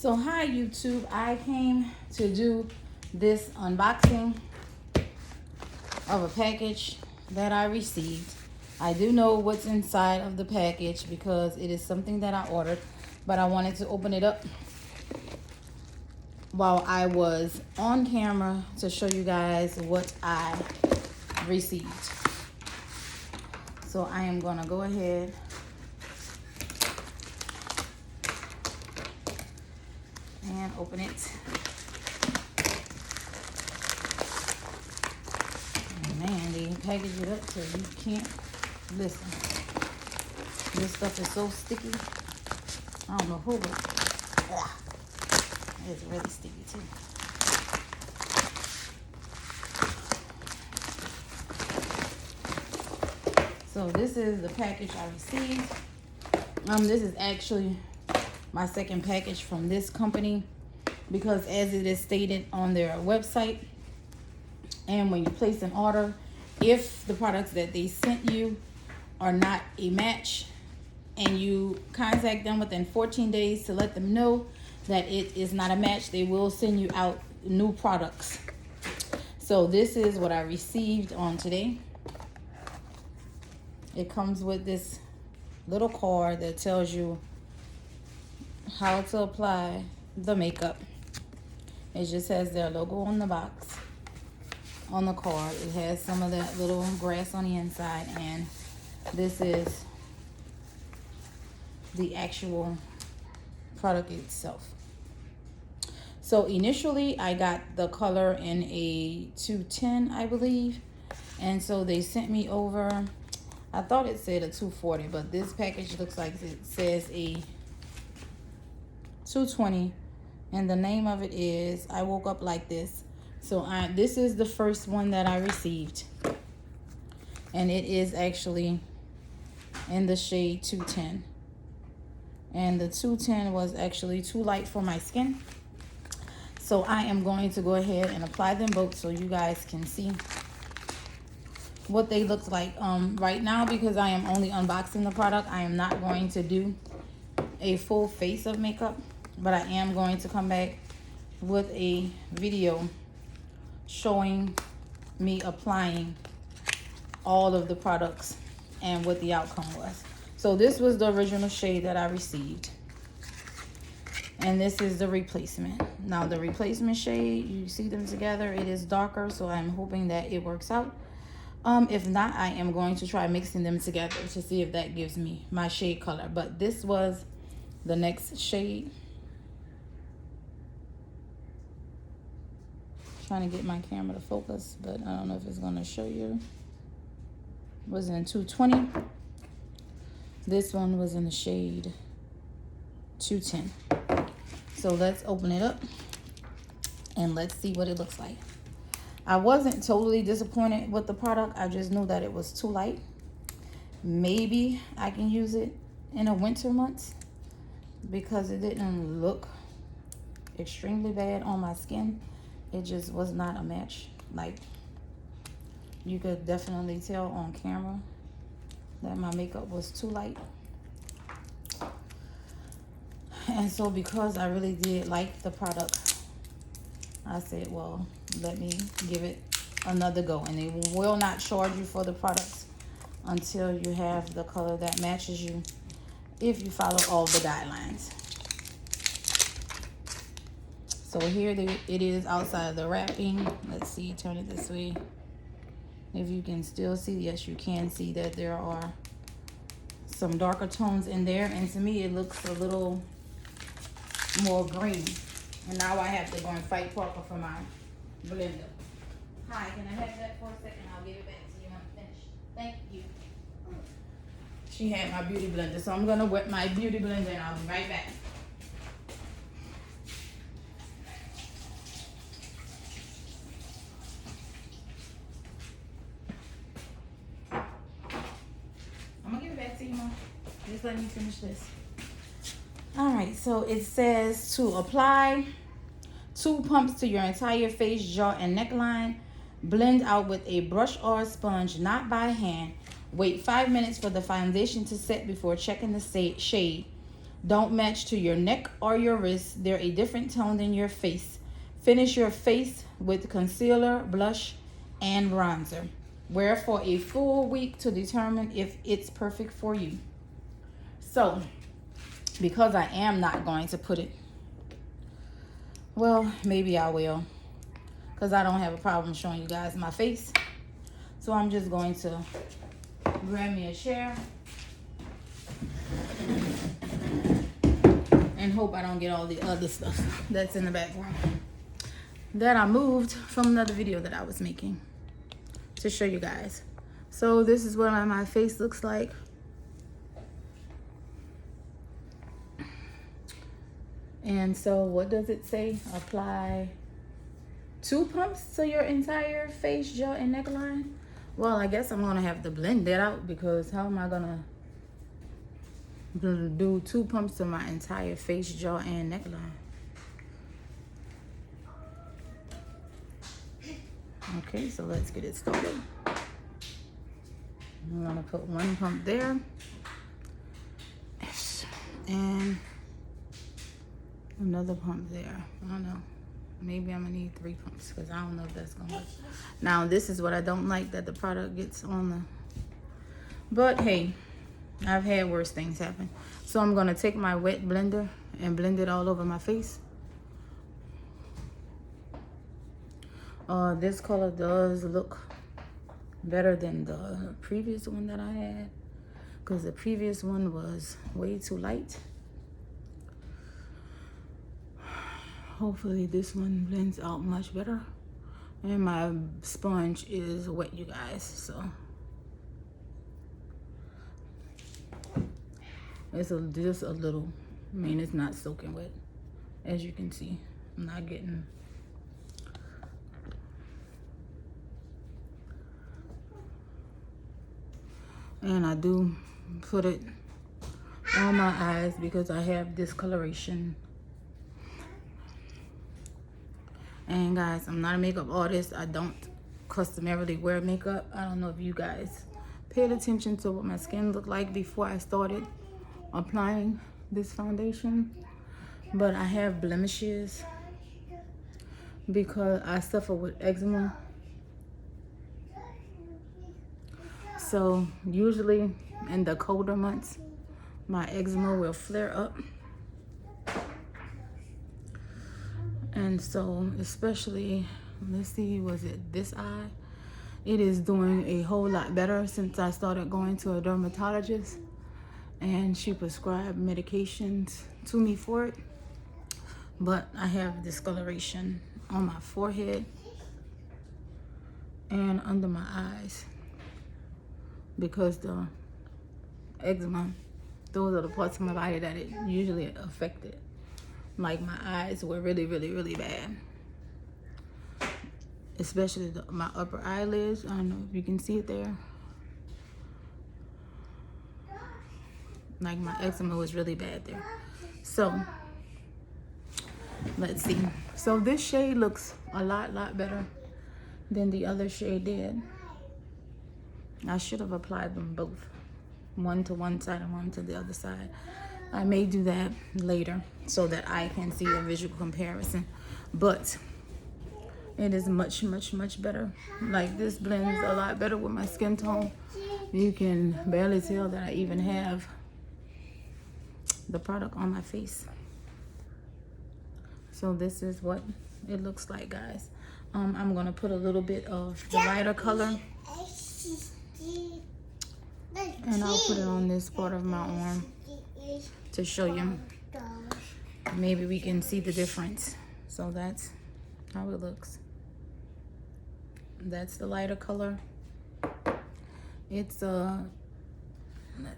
So hi YouTube, I came to do this unboxing of a package that I received. I do know what's inside of the package because it is something that I ordered, but I wanted to open it up while I was on camera to show you guys what I received. So I am gonna go ahead and open it. Man, they package it up so you can't listen. This stuff is so sticky. I don't know who would. It's really sticky too. So this is the package I received. This is actually my second package from this company because as it is stated on their website, and when you place an order, if the products that they sent you are not a match and you contact them within 14 days to let them know that it is not a match, they will send you out new products. So this is what I received on today. It comes with this little card that tells you how to apply the makeup. It just has their logo on the box. On the card, it has some of that little grass on the inside, and this is the actual product itself. So initially I got the color in a 210, I believe, and so they sent me over, I thought it said a 240, but this package looks like it says a 220, and the name of it is I Woke Up Like This. So this is the first one that I received, and it is actually in the shade 210, and the 210 was actually too light for my skin. So I am going to go ahead and apply them both so you guys can see what they look like. Right now, because I am only unboxing the product, I am not going to do a full face of makeup, but I am going to come back with a video showing me applying all of the products and what the outcome was. So this was the original shade that I received, and this is the replacement. Now the replacement shade, you see them together, it is darker, so I'm hoping that it works out. If not, I am going to try mixing them together to see if that gives me my shade color. But this was the next shade. Trying to get my camera to focus, but I don't know if it's going to show you. It was in 220. This one was in the shade 210. So let's open it up and let's see what it looks like. I wasn't totally disappointed with the product. I just knew that it was too light. Maybe I can use it in a winter months because it didn't look extremely bad on my skin. It just was not a match. Like, you could definitely tell on camera that my makeup was too light. And so because I really did like the product, I said, well, let me give it another go. And they will not charge you for the products until you have the color that matches you, if you follow all the guidelines. So here it is outside the wrapping. Let's see, turn it this way. If you can still see, yes, you can see that there are some darker tones in there. And to me, it looks a little more green. And now I have to go and fight Parker for my blender. Hi, can I have that for a second? I'll give it back to you when I'm finished. Thank you. She had my beauty blender, so I'm going to wet my beauty blender and I'll be right back. I'm going to give it back to you, Mom. Just let me finish this. All right, so it says to apply 2 pumps to your entire face, jaw, and neckline. Blend out with a brush or a sponge, not by hand. Wait 5 minutes for the foundation to set before checking the shade. don't match to your neck or your wrist. They're a different tone than your face. Finish your face with concealer, blush, and bronzer. Wear for a full week to determine if it's perfect for you. So, because I am not going to put it, well, maybe I will, because I don't have a problem showing you guys my face. So I'm just going to grab me a chair and hope I don't get all the other stuff that's in the background that I moved from another video that I was making to show you guys. So this is what my face looks like. And so what does it say? Apply 2 pumps to your entire face, jaw, and neckline. Well, I guess I'm gonna have to blend that out, because how am I gonna do 2 pumps to my entire face, jaw, and neckline? Okay, so let's get it started. I'm gonna put 1 pump there, and another pump there. I don't know. Maybe I'm gonna need 3 pumps, because I don't know if that's gonna work. Now, this is what I don't like, that the product gets on the... But hey, I've had worse things happen. So I'm gonna take my wet blender and blend it all over my face. This color does look better than the previous one that I had, because the previous one was way too light. Hopefully this one blends out much better. And my sponge is wet, you guys, so it's just a little. I mean, it's not soaking wet, as you can see. I'm not getting... And I do put it on my eyes because I have discoloration. And guys, I'm not a makeup artist. I don't customarily wear makeup. I don't know if you guys paid attention to what my skin looked like before I started applying this foundation. But I have blemishes because I suffer with eczema. So usually in the colder months, my eczema will flare up. And so, especially, let's see, was it this eye? It is doing a whole lot better since I started going to a dermatologist, and she prescribed medications to me for it. But I have discoloration on my forehead and under my eyes because the eczema, those are the parts of my body that it usually affected. Like my eyes were really, really, really bad. Especially my upper eyelids. I don't know if you can see it there. Like my eczema was really bad there. So, let's see. So this shade looks a lot better than the other shade did. I should have applied them both. One to one side and one to the other side. I may do that later so that I can see a visual comparison. But it is much better. Like, this blends a lot better with my skin tone. You can barely tell that I even have the product on my face. So this is what it looks like, guys. I'm gonna put a little bit of the lighter color, and I'll put it on this part of my arm to show you. Maybe we can see the difference. So that's how it looks. That's the lighter color. It's let's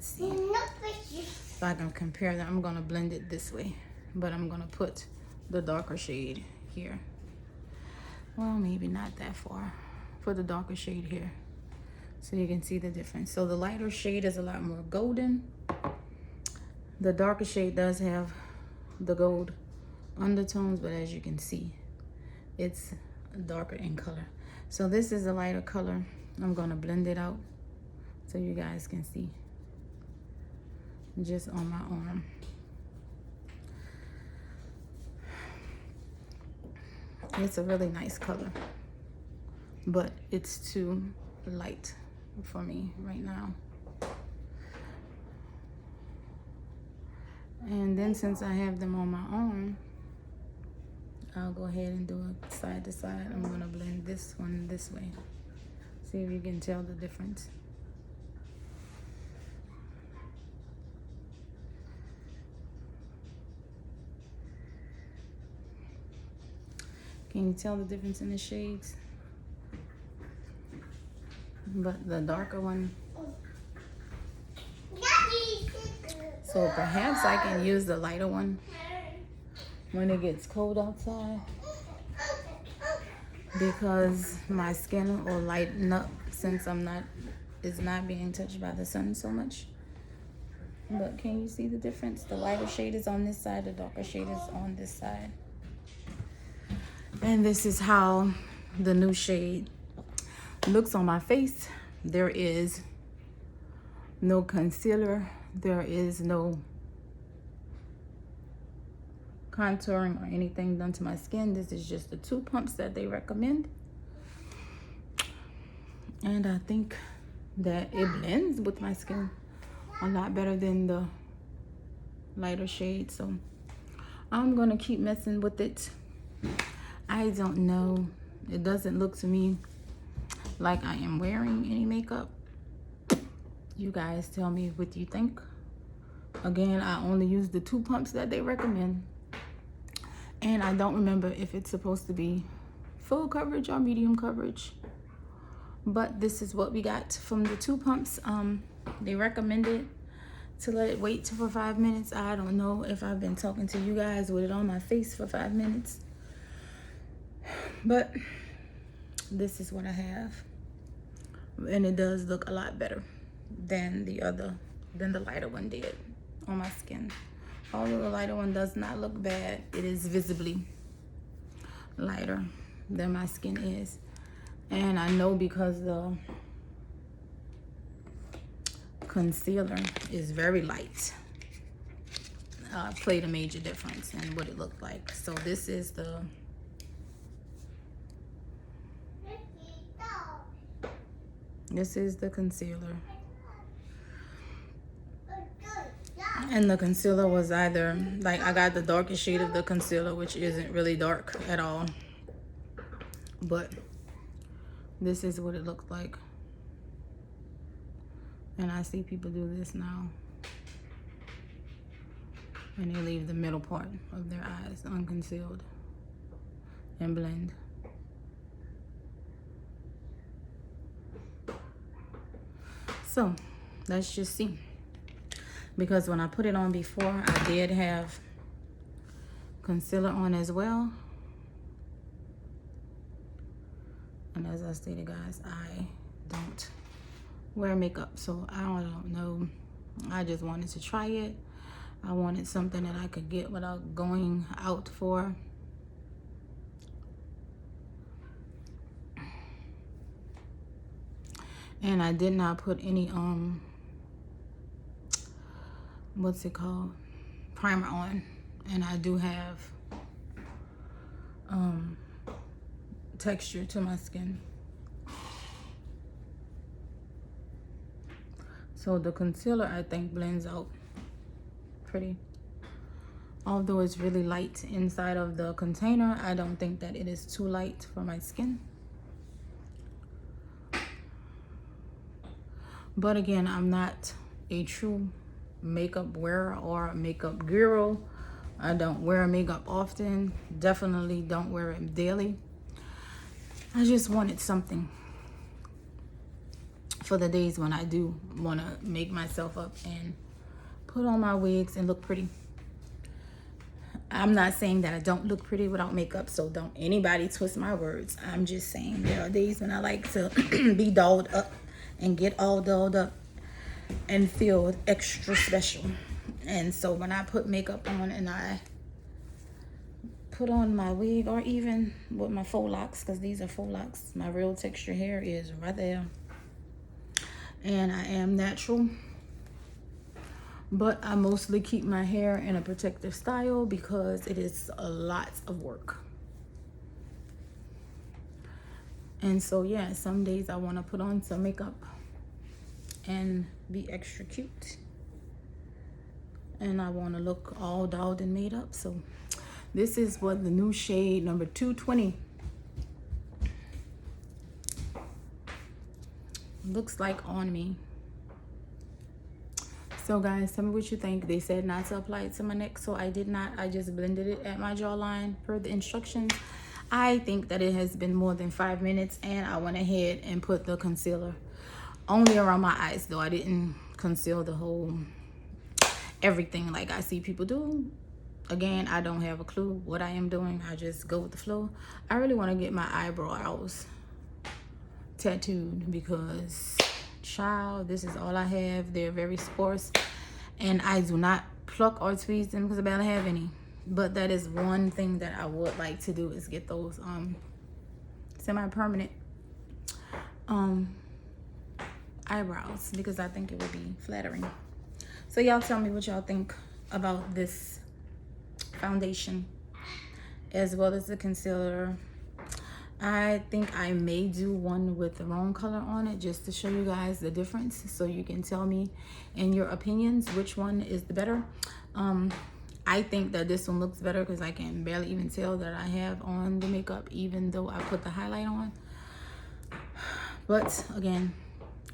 see if I can compare that. I'm gonna blend it this way, but I'm gonna put the darker shade here. Well, maybe not that far. Put the darker shade here so you can see the difference. So the lighter shade is a lot more golden. The darker shade does have the gold undertones, but as you can see, it's darker in color. So this is a lighter color. I'm gonna blend it out so you guys can see just on my arm. It's a really nice color, but it's too light for me right now. And then since I have them on my own, I'll go ahead and do a side to side. I'm gonna blend this one this way. See if you can tell the difference. Can you tell the difference in the shades? But the darker one. So perhaps I can use the lighter one when it gets cold outside, because my skin will lighten up since it's not being touched by the sun so much. But can you see the difference? The lighter shade is on this side, the darker shade is on this side. And this is how the new shade looks on my face. There is no concealer. There is no contouring or anything done to my skin. This is just the 2 pumps that they recommend. And I think that it blends with my skin a lot better than the lighter shade. So I'm gonna keep messing with it. I don't know. It doesn't look to me like I am wearing any makeup. You guys tell me what you think. Again, I only use the 2 pumps that they recommend. And I don't remember if it's supposed to be full coverage or medium coverage. But this is what we got from the 2 pumps. They recommended to let it wait for 5 minutes. I don't know if I've been talking to you guys with it on my face for 5 minutes. But this is what I have. And it does look a lot better than the lighter one did on my skin. Although the lighter one does not look bad, it is visibly lighter than my skin is. And I know because the concealer is very light, played a major difference in what it looked like. So this is the concealer. And the concealer was either, like, I got the darkest shade of the concealer, which isn't really dark at all. But this is what it looked like. And I see people do this now. And they leave the middle part of their eyes unconcealed and blend. So let's just see. Because when I put it on before, I did have concealer on as well. And as I stated, guys, I don't wear makeup, so I don't know. I just wanted to try it. I wanted something that I could get without going out for. And I did not put any what's it called, primer on. And I do have texture to my skin. So the concealer, I think, blends out pretty. Although it's really light inside of the container, I don't think that it is too light for my skin. But again, I'm not a true makeup wearer or makeup guru. I don't wear makeup often. Definitely don't wear it daily. I just wanted something for the days when I do want to make myself up and put on my wigs and look pretty. I'm not saying that I don't look pretty without makeup, so don't anybody twist my words. I'm just saying there are days when I like to be dolled up and get all dolled up and feel extra special. And so when I put makeup on and I put on my wig, or even with my faux locks, because these are faux locks, my real texture hair is right there. And I am natural, but I mostly keep my hair in a protective style because it is a lot of work. And so yeah, some days I want to put on some makeup and be extra cute, and I want to look all dolled and made up. So this is what the new shade number 220 looks like on me. So guys, tell me what you think. They said not to apply it to my neck, so I did not. I just blended it at my jawline per the instructions. I think that it has been more than 5 minutes, and I went ahead and put the concealer only around my eyes, though I didn't conceal the whole everything like I see people do. Again, I don't have a clue what I am doing. I just go with the flow. I really want to get my eyebrows tattooed because, child, this is all I have. They're very sparse, and I do not pluck or tweeze them because I barely have any. But that is one thing that I would like to do, is get those semi-permanent eyebrows, because I think it would be flattering. So y'all tell me what y'all think about this foundation as well as the concealer. I think I may do one with the wrong color on it, just to show you guys the difference, so you can tell me in your opinions which one is the better. I think that this one looks better because I can barely even tell that I have on the makeup, even though I put the highlight on. But again,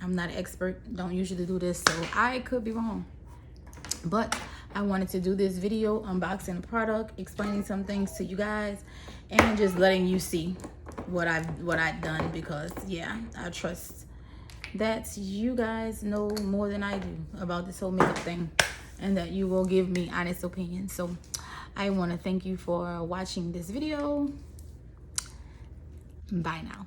I'm not an expert, don't usually do this, so I could be wrong. But I wanted to do this video unboxing the product, explaining some things to you guys, and just letting you see what I've done, because yeah, I trust that you guys know more than I do about this whole makeup thing, and that you will give me honest opinions. So I want to thank you for watching this video. Bye now.